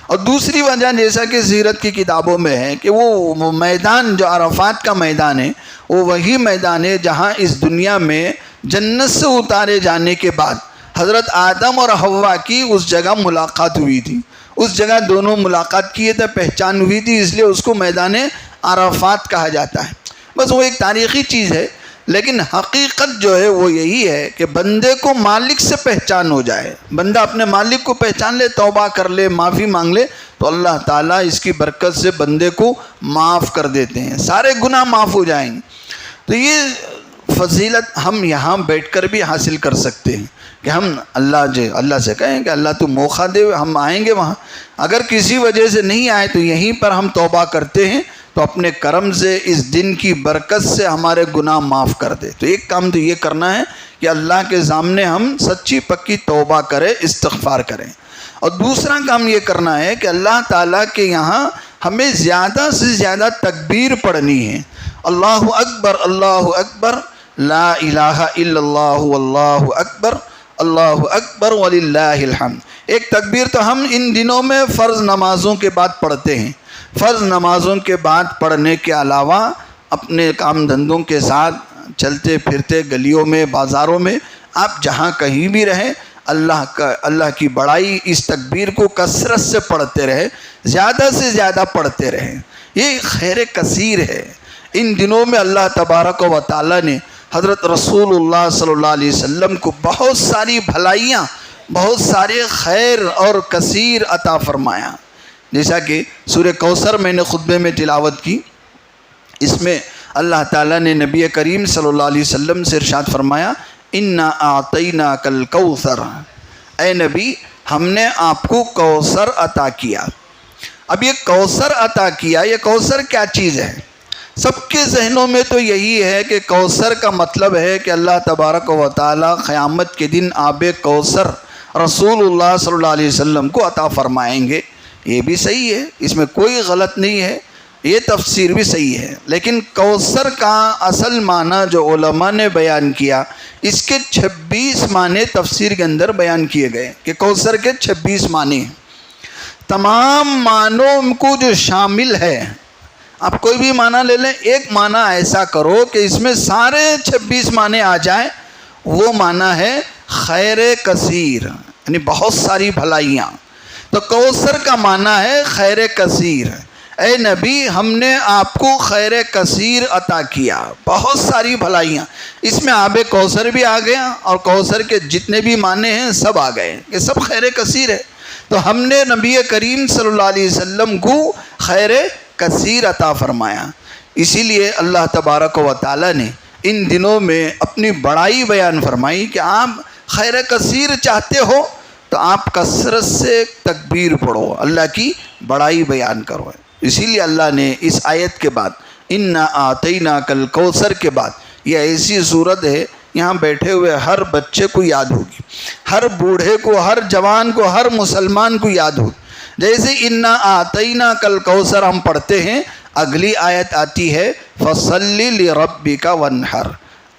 اور دوسری وجہ جیسا کہ سیرت کی کتابوں میں ہے کہ وہ میدان جو عرفات کا میدان ہے وہ وہی میدان ہے جہاں اس دنیا میں جنت سے اتارے جانے کے بعد حضرت آدم اور حوا کی اس جگہ ملاقات ہوئی تھی. اس جگہ دونوں ملاقات کیے تھے، پہچان ہوئی تھی، اس لیے اس کو میدان عرفات کہا جاتا ہے. بس وہ ایک تاریخی چیز ہے، لیکن حقیقت جو ہے وہ یہی ہے کہ بندے کو مالک سے پہچان ہو جائے. بندہ اپنے مالک کو پہچان لے، توبہ کر لے، معافی مانگ لے تو اللہ تعالیٰ اس کی برکت سے بندے کو معاف کر دیتے ہیں، سارے گناہ معاف ہو جائیں گے. تو یہ فضیلت ہم یہاں بیٹھ کر بھی حاصل کر سکتے ہیں کہ ہم اللہ سے کہیں کہ اللہ تو موقع دے، ہم آئیں گے وہاں. اگر کسی وجہ سے نہیں آئے تو یہیں پر ہم توبہ کرتے ہیں تو اپنے کرم سے اس دن کی برکت سے ہمارے گناہ معاف کر دے. تو ایک کام تو یہ کرنا ہے کہ اللہ کے سامنے ہم سچی پکی توبہ کریں، استغفار کریں. اور دوسرا کام یہ کرنا ہے کہ اللہ تعالیٰ کے یہاں ہمیں زیادہ سے زیادہ تکبیر پڑھنی ہے. اللہ اکبر، اللہ اکبر، لا الہ الا اللہ واللہ اکبر، اللہ اکبر وللہ الحمد. ایک تکبیر تو ہم ان دنوں میں فرض نمازوں کے بعد پڑھتے ہیں. فرض نمازوں کے بعد پڑھنے کے علاوہ اپنے کام دھندوں کے ساتھ چلتے پھرتے گلیوں میں، بازاروں میں، آپ جہاں کہیں بھی رہیں، اللہ کی بڑائی اس تکبیر کو کثرت سے پڑھتے رہے، زیادہ سے زیادہ پڑھتے رہیں. یہ خیر کثیر ہے. ان دنوں میں اللہ تبارک و تعالیٰ نے حضرت رسول اللہ صلی اللہ علیہ وسلم کو بہت ساری بھلائیاں، بہت سارے خیر اور کثیر عطا فرمایا. جیسا کہ سورہ کوثر میں نے خطبے میں تلاوت کی، اس میں اللہ تعالیٰ نے نبی کریم صلی اللہ علیہ وسلم سے ارشاد فرمایا، انا اعطیناک الکوثر، اے نبی ہم نے آپ کو کوثر عطا کیا. اب یہ کوثر عطا کیا، یہ کوثر کیا چیز ہے؟ سب کے ذہنوں میں تو یہی ہے کہ کوثر کا مطلب ہے کہ اللہ تبارک و تعالیٰ قیامت کے دن آب کوثر رسول اللہ صلی اللہ علیہ وسلم کو عطا فرمائیں گے. یہ بھی صحیح ہے، اس میں کوئی غلط نہیں ہے، یہ تفسیر بھی صحیح ہے. لیکن کوثر کا اصل معنی جو علماء نے بیان کیا، اس کے 26 معنی تفسیر کے اندر بیان کیے گئے کہ کوثر کے 26 معنی ہیں. تمام معنوں کو جو شامل ہے، آپ کوئی بھی معنی لے لیں، ایک معنی ایسا کرو کہ اس میں سارے 26 معنی آ جائیں. وہ معنی ہے خیر کثیر، یعنی بہت ساری بھلائیاں. تو کوثر کا معنی ہے خیر کثیر. اے نبی ہم نے آپ کو خیر کثیر عطا کیا، بہت ساری بھلائیاں، اس میں آب کوثر بھی آ گیا اور کوثر کے جتنے بھی معنی ہیں سب آ گئے، یہ سب خیر کثیر ہے۔ تو ہم نے نبی کریم صلی اللہ علیہ وسلم کو خیر کثیر عطا فرمایا۔ اسی لیے اللہ تبارک و تعالی نے ان دنوں میں اپنی بڑائی بیان فرمائی کہ آپ خیر کثیر چاہتے ہو تو آپ کثرت سے تکبیر پڑھو، اللہ کی بڑائی بیان کرو۔ اسی لیے اللہ نے اس آیت کے بعد انا آتیناک الکوثر کے بعد، یہ ایسی صورت ہے یہاں بیٹھے ہوئے ہر بچے کو یاد ہوگی، ہر بوڑھے کو، ہر جوان کو، ہر مسلمان کو یاد ہوگی۔ جیسے انا آتیناک الکوثر ہم پڑھتے ہیں، اگلی آیت آتی ہے فصلی لربک وانحر،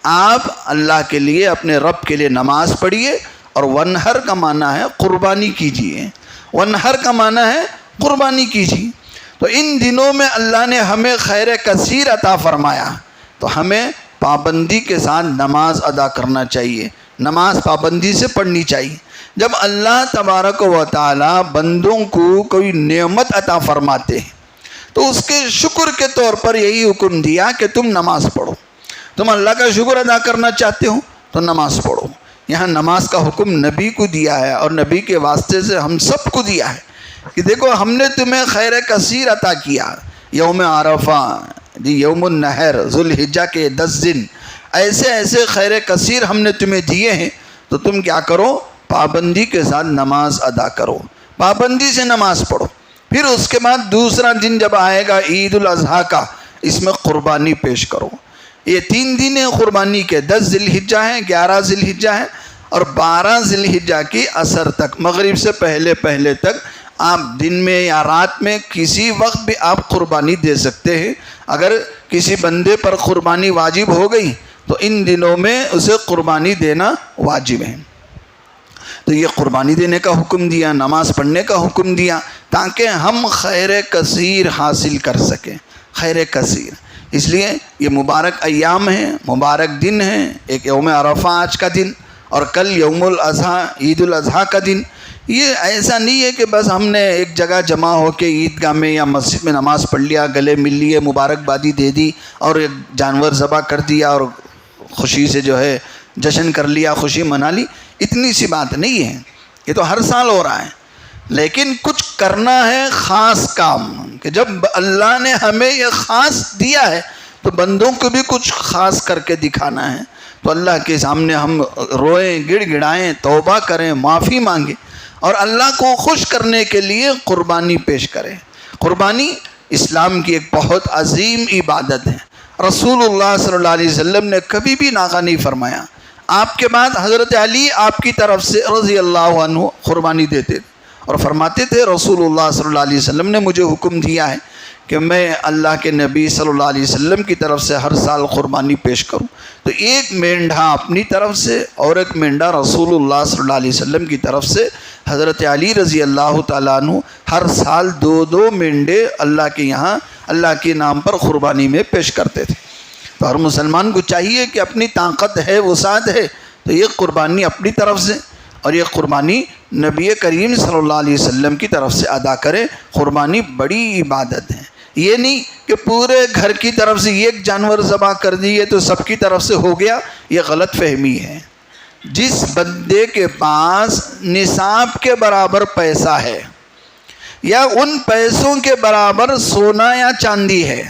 آپ اللہ کے لیے، اپنے رب کے لیے نماز پڑھیے، اور ونحر کا معنی ہے قربانی کیجیے، ونحر کا معنی ہے قربانی کیجیے۔ تو ان دنوں میں اللہ نے ہمیں خیر کثیر عطا فرمایا، تو ہمیں پابندی کے ساتھ نماز ادا کرنا چاہیے، نماز پابندی سے پڑھنی چاہیے۔ جب اللہ تبارک و تعالی بندوں کو کوئی نعمت عطا فرماتے ہیں تو اس کے شکر کے طور پر یہی حکم دیا کہ تم نماز پڑھو۔ تم اللہ کا شکر ادا کرنا چاہتے ہو تو نماز پڑھو۔ یہاں نماز کا حکم نبی کو دیا ہے، اور نبی کے واسطے سے ہم سب کو دیا ہے کہ دیکھو ہم نے تمہیں خیر کثیر عطا کیا۔ یوم عرفہ، یوم النحر، ذوالحجہ کے 10 دن، ایسے ایسے خیر کثیر ہم نے تمہیں دیے ہیں، تو تم کیا کرو؟ پابندی کے ساتھ نماز ادا کرو، پابندی سے نماز پڑھو۔ پھر اس کے بعد دوسرا دن جب آئے گا عید الاضحیٰ کا، اس میں قربانی پیش کرو۔ یہ 3 دن ہیں قربانی کے، 10 ذی الحجہ ہیں، 11 ذی الحجہ ہیں، اور 12 ذی الحجہ کی عصر تک، مغرب سے پہلے تک آپ دن میں یا رات میں کسی وقت بھی آپ قربانی دے سکتے ہیں۔ اگر کسی بندے پر قربانی واجب ہو گئی تو ان دنوں میں اسے قربانی دینا واجب ہے۔ تو یہ قربانی دینے کا حکم دیا، نماز پڑھنے کا حکم دیا، تاکہ ہم خیر کثیر حاصل کر سکیں، خیر کثیر۔ اس لیے یہ مبارک ایام ہیں، مبارک دن ہیں، ایک یوم عرفہ آج کا دن، اور کل یوم الاضحیٰ، عید الاضحیٰ کا دن۔ یہ ایسا نہیں ہے کہ بس ہم نے ایک جگہ جمع ہو کے عیدگاہ میں یا مسجد میں نماز پڑھ لیا، گلے مل لیے، مبارکبادی دے دی، اور ایک جانور ذبح کر دیا اور خوشی سے جو ہے جشن کر لیا، خوشی منا لی۔ اتنی سی بات نہیں ہے، یہ تو ہر سال ہو رہا ہے۔ لیکن کچھ کرنا ہے خاص کام، کہ جب اللہ نے ہمیں یہ خاص دیا ہے تو بندوں کو بھی کچھ خاص کر کے دکھانا ہے۔ تو اللہ کے سامنے ہم روئیں، گڑ گڑائیں، توبہ کریں، معافی مانگیں، اور اللہ کو خوش کرنے کے لیے قربانی پیش کریں۔ قربانی اسلام کی ایک بہت عظیم عبادت ہے۔ رسول اللہ صلی اللہ علیہ وسلم نے کبھی بھی ناغہ نہیں فرمایا۔ آپ کے بعد حضرت علی آپ کی طرف سے رضی اللہ عنہ قربانی دیتے تھے، اور فرماتے تھے رسول اللہ صلی اللہ علیہ وسلم نے مجھے حکم دیا ہے کہ میں اللہ کے نبی صلی اللہ علیہ وسلم کی طرف سے ہر سال قربانی پیش کروں۔ تو ایک مینڈھا اپنی طرف سے اور ایک مینڈھا رسول اللہ صلی اللہ علیہ وسلم کی طرف سے، حضرت علی رضی اللہ تعالیٰ عنہ ہر سال 2 مینڈے اللہ کے یہاں اللہ کے نام پر قربانی میں پیش کرتے تھے۔ تو ہر مسلمان کو چاہیے کہ اپنی طاقت ہے، وسعت ہے، تو یہ قربانی اپنی طرف سے اور یہ قربانی نبی کریم صلی اللہ علیہ وسلم کی طرف سے ادا کریں۔ قربانی بڑی عبادت ہے، یہ نہیں کہ پورے گھر کی طرف سے ایک جانور ذبح کر دیے تو سب کی طرف سے ہو گیا، یہ غلط فہمی ہے۔ جس بندے کے پاس نصاب کے برابر پیسہ ہے یا ان پیسوں کے برابر سونا یا چاندی ہے،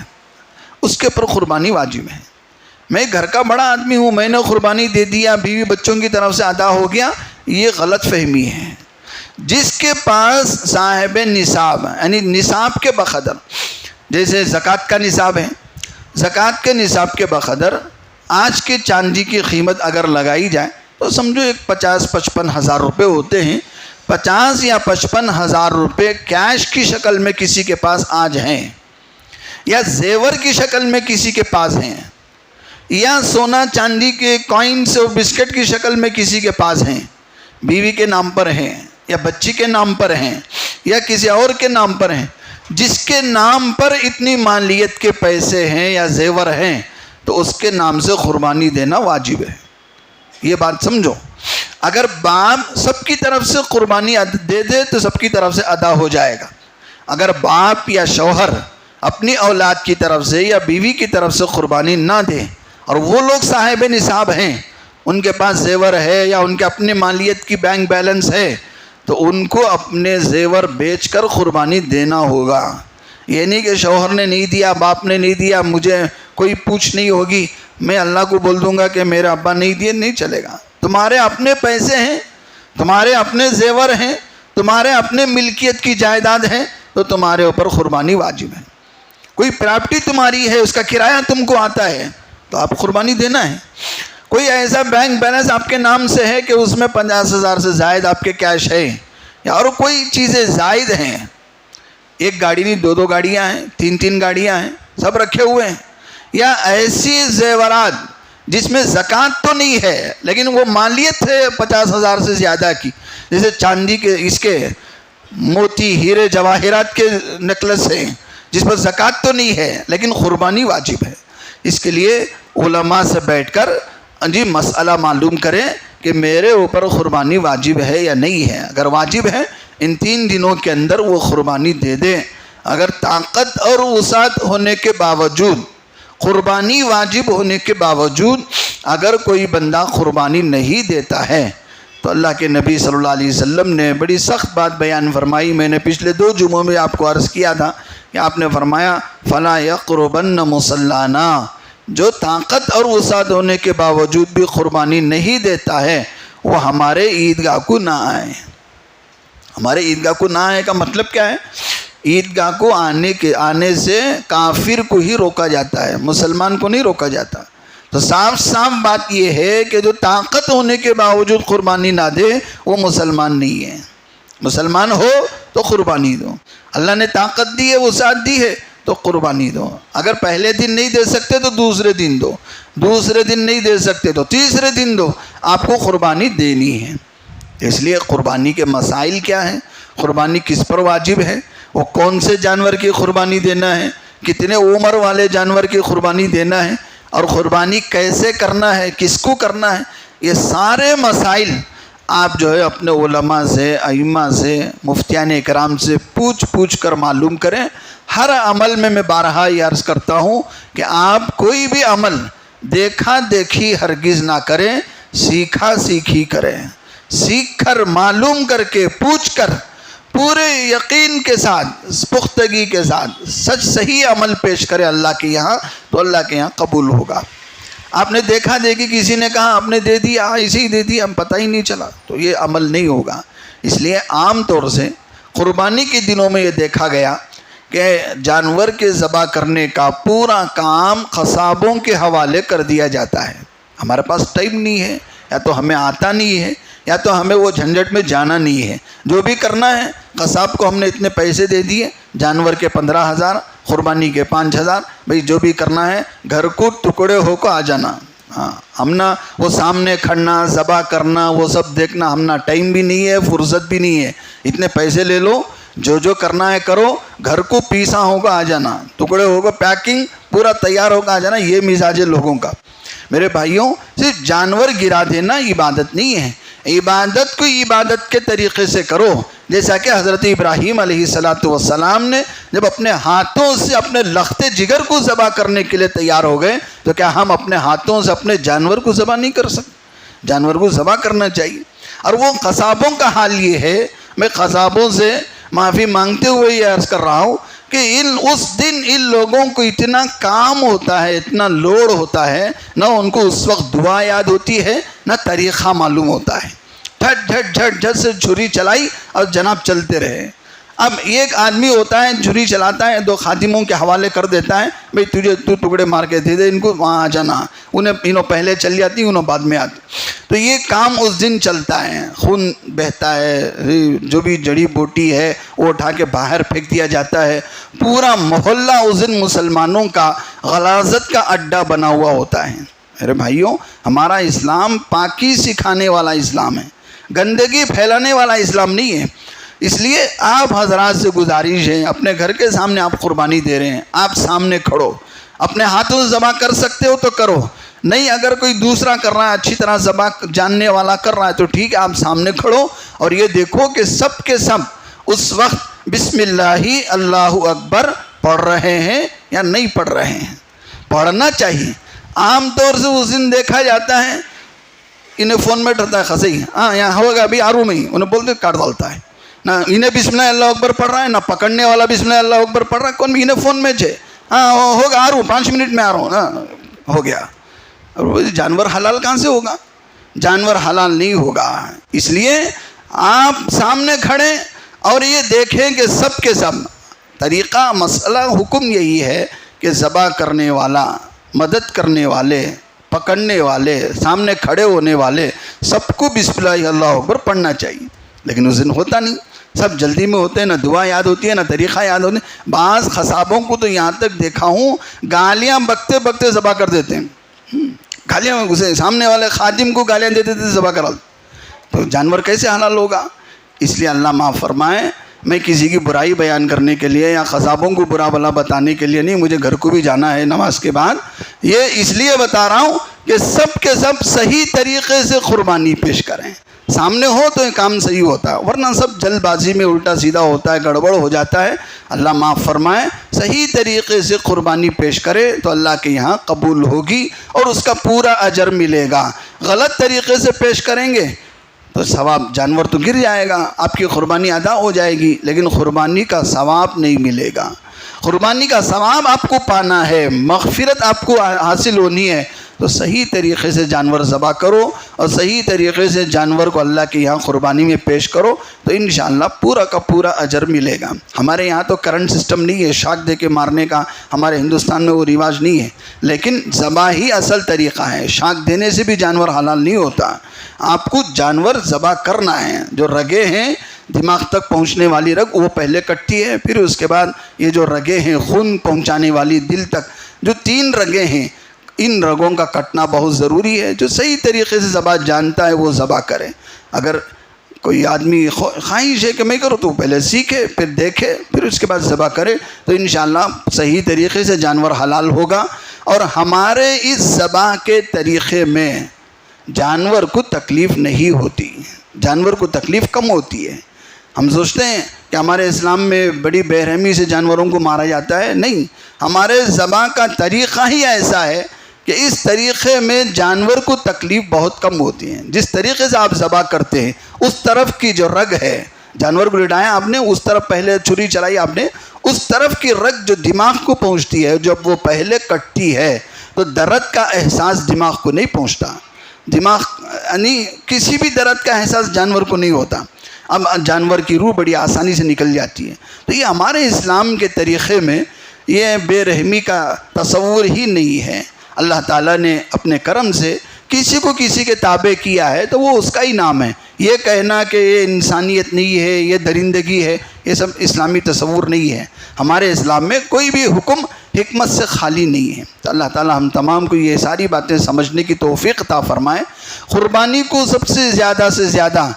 اس کے پر قربانی واجب ہے۔ میں گھر کا بڑا آدمی ہوں، میں نے قربانی دے دیا، بیوی بچوں کی طرف سے ادا ہو گیا، یہ غلط فہمی ہے۔ جس کے پاس صاحب نصاب، یعنی نصاب کے بقدر، جیسے زکوٰۃ کا نصاب ہے، زکوٰۃ کے نصاب کے بقدر آج کے چاندی کی قیمت اگر لگائی جائے تو سمجھو ایک 50-55 ہزار روپے ہوتے ہیں۔ 50 یا 55 ہزار روپے کیش کی شکل میں کسی کے پاس آج ہیں، یا زیور کی شکل میں کسی کے پاس ہیں، یا سونا چاندی کے کوئنز اور بسکٹ کی شکل میں کسی کے پاس ہیں، بیوی کے نام پر ہیں یا بچی کے نام پر ہیں یا کسی اور کے نام پر ہیں، جس کے نام پر اتنی مالیت کے پیسے ہیں یا زیور ہیں تو اس کے نام سے قربانی دینا واجب ہے۔ یہ بات سمجھو، اگر باپ سب کی طرف سے قربانی دے دے تو سب کی طرف سے ادا ہو جائے گا۔ اگر باپ یا شوہر اپنی اولاد کی طرف سے یا بیوی کی طرف سے قربانی نہ دیں، اور وہ لوگ صاحب نصاب ہیں، ان کے پاس زیور ہے یا ان کے اپنے مالیت کی بینک بیلنس ہے، تو ان کو اپنے زیور بیچ کر قربانی دینا ہوگا۔ یہ نہیں کہ شوہر نے نہیں دیا، باپ نے نہیں دیا، مجھے کوئی پوچھ نہیں ہوگی، میں اللہ کو بول دوں گا کہ میرے ابا نہیں دیے، نہیں چلے گا۔ تمہارے اپنے پیسے ہیں، تمہارے اپنے زیور ہیں، تمہارے اپنے ملکیت کی جائیداد ہے، تو تمہارے اوپر قربانی واجب ہے۔ کوئی پراپرٹی تمہاری ہے، اس کا کرایہ تم کو آتا ہے، تو آپ قربانی دینا ہے۔ کوئی ایسا بینک بیلنس آپ کے نام سے ہے کہ اس میں 50,000 سے زائد آپ کے کیش ہے، یا اور کوئی چیزیں زائد ہیں، ایک گاڑی نہیں، دو گاڑیاں ہیں، تین گاڑیاں ہیں، سب رکھے ہوئے ہیں، یا ایسی زیورات جس میں زکوٰۃ تو نہیں ہے لیکن وہ مالیت ہے 50,000 سے زیادہ کی، جیسے چاندی کے، اس کے موتی ہیرے جواہرات کے نیکلس ہیں جس پر زکوٰۃ تو نہیں ہے لیکن قربانی واجب ہے۔ اس کے لیے علماء سے بیٹھ کر مسئلہ معلوم کریں کہ میرے اوپر قربانی واجب ہے یا نہیں ہے۔ اگر واجب ہے ان 3 دنوں کے اندر وہ قربانی دے دیں۔ اگر طاقت اور وسعت ہونے کے باوجود، قربانی واجب ہونے کے باوجود اگر کوئی بندہ قربانی نہیں دیتا ہے تو اللہ کے نبی صلی اللہ علیہ وسلم نے بڑی سخت بات بیان فرمائی۔ میں نے پچھلے 2 جمعوں میں آپ کو عرض کیا تھا کہ آپ نے فرمایا فَلَا يَقْرُبَنَّ مُصَلَّانَا، جو طاقت اور وسعت ہونے کے باوجود بھی قربانی نہیں دیتا ہے وہ ہمارے عیدگاہ کو نہ آئے۔ ہمارے عیدگاہ کو نہ آئے کا مطلب کیا ہے؟ عیدگاہ کو آنے سے کافر کو ہی روکا جاتا ہے، مسلمان کو نہیں روکا جاتا۔ تو صاف بات یہ ہے کہ جو طاقت ہونے کے باوجود قربانی نہ دے وہ مسلمان نہیں ہے۔ مسلمان ہو تو قربانی دو، اللہ نے طاقت دی ہے، وسعت دی ہے تو قربانی دو۔ اگر پہلے دن نہیں دے سکتے تو دوسرے دن دو، دوسرے دن نہیں دے سکتے تو تیسرے دن دو، آپ کو قربانی دینی ہے۔ اس لیے قربانی کے مسائل کیا ہیں، قربانی کس پر واجب ہے، وہ کون سے جانور کی قربانی دینا ہے، کتنے عمر والے جانور کی قربانی دینا ہے، اور قربانی کیسے کرنا ہے، کس کو کرنا ہے، یہ سارے مسائل آپ جو ہے اپنے علماء سے، ائمہ سے، مفتیان اکرام سے پوچھ کر معلوم کریں۔ ہر عمل میں بارہا یہ عرض کرتا ہوں کہ آپ کوئی بھی عمل دیکھا دیکھی ہرگز نہ کریں، سیکھا سیکھی کریں۔ سیکھ کر، معلوم کر کے، پوچھ کر، پورے یقین کے ساتھ، پختگی کے ساتھ سچ صحیح عمل پیش کرے اللہ کے یہاں، تو اللہ کے یہاں قبول ہوگا۔ آپ نے دیکھا دیکھی کسی نے کہا آپ نے دے دیا، ایسے ہی دے دیا، ہم پتہ ہی نہیں چلا، تو یہ عمل نہیں ہوگا۔ اس لیے عام طور سے قربانی کے دنوں میں یہ دیکھا گیا کہ جانور کے ذبح کرنے کا پورا کام قصابوں کے حوالے کر دیا جاتا ہے۔ ہمارے پاس ٹائم نہیں ہے، یا تو ہمیں آتا نہیں ہے، یا تو ہمیں وہ جھنجٹ میں جانا نہیں ہے۔ جو بھی کرنا ہے قصاب کو ہم نے اتنے پیسے دے دیے، جانور کے 15,000، قربانی کے 5,000، بھئی جو بھی کرنا ہے گھر کو ٹکڑے ہو کو آ جانا۔ ہاں، ہم نہ وہ سامنے کھڑنا، ذبح کرنا، وہ سب دیکھنا، ہم نہ ٹائم بھی نہیں ہے، فرصت بھی نہیں ہے۔ اتنے پیسے لے لو، جو کرنا ہے کرو، گھر کو پیسا ہوگا آ جانا، ٹکڑے ہوگا، پیکنگ پورا تیار ہوگا آ جانا۔ یہ مزاج ہے لوگوں کا۔ میرے بھائیوں، صرف جانور گرا دینا عبادت نہیں ہے۔ عبادت کو عبادت کے طریقے سے کرو، جیسا کہ حضرت ابراہیم علیہ السلام نے جب اپنے ہاتھوں سے اپنے لخت جگر کو ذبح کرنے کے لیے تیار ہو گئے، تو کیا ہم اپنے ہاتھوں سے اپنے جانور کو ذبح نہیں کر سکتے؟ جانور کو ذبح کرنا چاہیے۔ اور وہ قصابوں کا حال یہ ہے، میں قصابوں سے معافی مانگتے ہوئے یہ عرض کر رہا ہوں کہ اس دن ان لوگوں کو اتنا کام ہوتا ہے، اتنا لوڈ ہوتا ہے، نہ ان کو اس وقت دعا یاد ہوتی ہے، نہ طریقہ معلوم ہوتا ہے۔ جھٹ سے چھری چلائی اور جناب چلتے رہے۔ اب ایک آدمی ہوتا ہے چھری چلاتا ہے، 2 خادموں کے حوالے کر دیتا ہے، بھئی تو ٹکڑے مار کے دے دے ان کو، وہاں آ جانا، انہوں پہلے چل جاتی، انہوں بعد میں آتی۔ تو یہ کام اس دن چلتا ہے، خون بہتا ہے، جو بھی جڑی بوٹی ہے وہ اٹھا کے باہر پھینک دیا جاتا ہے۔ پورا محلہ اس دن مسلمانوں کا غلاظت کا اڈا بنا ہوا ہوتا ہے۔ میرے بھائیوں، ہمارا اسلام پاکی سکھانے والا اسلام ہے، گندگی پھیلانے والا اسلام نہیں ہے۔ اس لیے آپ حضرات سے گزارش ہے، اپنے گھر کے سامنے آپ قربانی دے رہے ہیں، آپ سامنے کھڑو، اپنے ہاتھوں سے ذبح کر سکتے ہو تو کرو، نہیں اگر کوئی دوسرا کر رہا ہے، اچھی طرح ذبح جاننے والا کر رہا ہے تو ٹھیک ہے، آپ سامنے کھڑو اور یہ دیکھو کہ سب کے سب اس وقت بسم اللہ اللہ اکبر پڑھ رہے ہیں یا نہیں پڑھ رہے ہیں. پڑھنا چاہیے. عام طور سے اس دن دیکھا جاتا ہے انہیں فون میں رہتا ہے خسی, ہاں یہاں ہوگا ابھی آرو میں ہی, انہیں بولتے کاٹ ڈالتا ہے. نہ انہیں بسم اللہ اللہ اکبر پڑھ رہا ہے, نہ پکڑنے والا بسم اللہ اللہ اکبر پڑھ رہا ہے. کون بھی انہیں فون میں چھے, ہاں ہوگا آ رہا ہوں 5 منٹ میں آ رہا ہوں نا, ہو گیا. جانور حلال کہاں سے ہوگا؟ جانور حلال نہیں ہوگا. اس لیے آپ سامنے کھڑے اور یہ دیکھیں کہ سب کے سب طریقہ مسئلہ حکم یہی ہے کہ ذبح کرنے والا, مدد کرنے والے, پکڑنے والے, سامنے کھڑے ہونے والے سب کو بسم اللہ اللہ اکبر پڑھنا چاہیے. لیکن اس دن ہوتا نہیں, سب جلدی میں ہوتے ہیں, نہ دعا یاد ہوتی ہے نہ طریقہ یاد ہوتے ہیں. بعض قصابوں کو تو یہاں تک دیکھا ہوں گالیاں بکتے بکتے ذبح کر دیتے ہیں. گالیاں گھسے, سامنے والے خادم کو گالیاں دیتے تھے ذبح کرا, تو جانور کیسے حلال ہوگا؟ اس لیے اللہ معاف فرمائے, میں کسی کی برائی بیان کرنے کے لیے یا قصابوں کو برا بلا بتانے کے لیے نہیں, مجھے گھر کو بھی جانا ہے نماز کے بعد. یہ اس لیے بتا رہا ہوں کہ سب کے سب صحیح طریقے سے قربانی پیش کریں. سامنے ہو تو یہ کام صحیح ہوتا ہے, ورنہ سب جلد بازی میں الٹا سیدھا ہوتا ہے, گڑبڑ ہو جاتا ہے. اللہ معاف فرمائے, صحیح طریقے سے قربانی پیش کرے تو اللہ کے یہاں قبول ہوگی اور اس کا پورا اجر ملے گا. غلط طریقے سے پیش کریں گے تو ثواب, جانور تو گر جائے گا, آپ کی قربانی ادا ہو جائے گی, لیکن قربانی کا ثواب نہیں ملے گا. قربانی کا ثواب آپ کو پانا ہے, مغفرت آپ کو حاصل ہونی ہے, تو صحیح طریقے سے جانور ذبح کرو اور صحیح طریقے سے جانور کو اللہ کے یہاں قربانی میں پیش کرو تو انشاءاللہ پورا کا پورا اجر ملے گا. ہمارے یہاں تو کرنٹ سسٹم نہیں ہے, شاک دے کے مارنے کا ہمارے ہندوستان میں وہ رواج نہیں ہے, لیکن ذبح ہی اصل طریقہ ہے. شاک دینے سے بھی جانور حلال نہیں ہوتا. آپ کو جانور ذبح کرنا ہے. جو رگیں ہیں دماغ تک پہنچنے والی رگ وہ پہلے کٹتی ہے, پھر اس کے بعد یہ جو رگیں ہیں خون پہنچانے والی دل تک, جو 3 رگیں ہیں, ان رگوں کا کٹنا بہت ضروری ہے. جو صحیح طریقے سے ذبح جانتا ہے وہ ذبح کرے. اگر کوئی آدمی خواہش ہے کہ میں کروں تو پہلے سیکھے, پھر دیکھے, پھر اس کے بعد ذبح کرے, تو انشاءاللہ صحیح طریقے سے جانور حلال ہوگا. اور ہمارے اس ذبح کے طریقے میں جانور کو تکلیف نہیں ہوتی, جانور کو تکلیف کم ہوتی ہے. ہم سوچتے ہیں کہ ہمارے اسلام میں بڑی بے رحمی سے جانوروں کو مارا جاتا ہے. نہیں, ہمارے ذبح کا طریقہ ہی ایسا ہے کہ اس طریقے میں جانور کو تکلیف بہت کم ہوتی ہے. جس طریقے سے آپ ذبح کرتے ہیں اس طرف کی جو رگ ہے, جانور کو لٹایا آپ نے, اس طرف پہلے چھری چلائی آپ نے, اس طرف کی رگ جو دماغ کو پہنچتی ہے, جب وہ پہلے کٹتی ہے تو درد کا احساس دماغ کو نہیں پہنچتا. دماغ یعنی کسی بھی درد کا احساس جانور کو نہیں ہوتا. اب جانور کی روح بڑی آسانی سے نکل جاتی ہے. تو یہ ہمارے اسلام کے طریقے میں یہ بے رحمی کا تصور ہی نہیں ہے. اللہ تعالیٰ نے اپنے کرم سے کسی کو کسی کے تابع کیا ہے تو وہ اس کا ہی نام ہے. یہ کہنا کہ یہ انسانیت نہیں ہے, یہ درندگی ہے, یہ سب اسلامی تصور نہیں ہے. ہمارے اسلام میں کوئی بھی حکم حکمت سے خالی نہیں ہے. تو اللہ تعالیٰ ہم تمام کو یہ ساری باتیں سمجھنے کی توفیق عطا فرمائے. قربانی کو سب سے زیادہ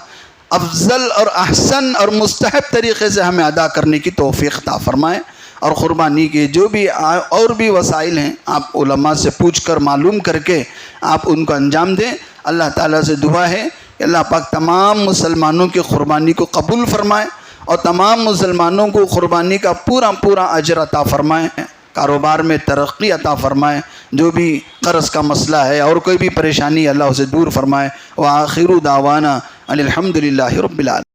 افضل اور احسن اور مستحب طریقے سے ہمیں ادا کرنے کی توفیق عطا فرمائے. اور قربانی کے جو بھی اور بھی وسائل ہیں آپ علماء سے پوچھ کر معلوم کر کے آپ ان کو انجام دیں. اللہ تعالیٰ سے دعا ہے کہ اللہ پاک تمام مسلمانوں کی قربانی کو قبول فرمائے اور تمام مسلمانوں کو قربانی کا پورا اجر عطا فرمائے, کاروبار میں ترقی عطا فرمائے, جو بھی قرض کا مسئلہ ہے اور کوئی بھی پریشانی اللہ اسے دور فرمائے. وآخر دعوانا ان الحمد للہ رب العالمین.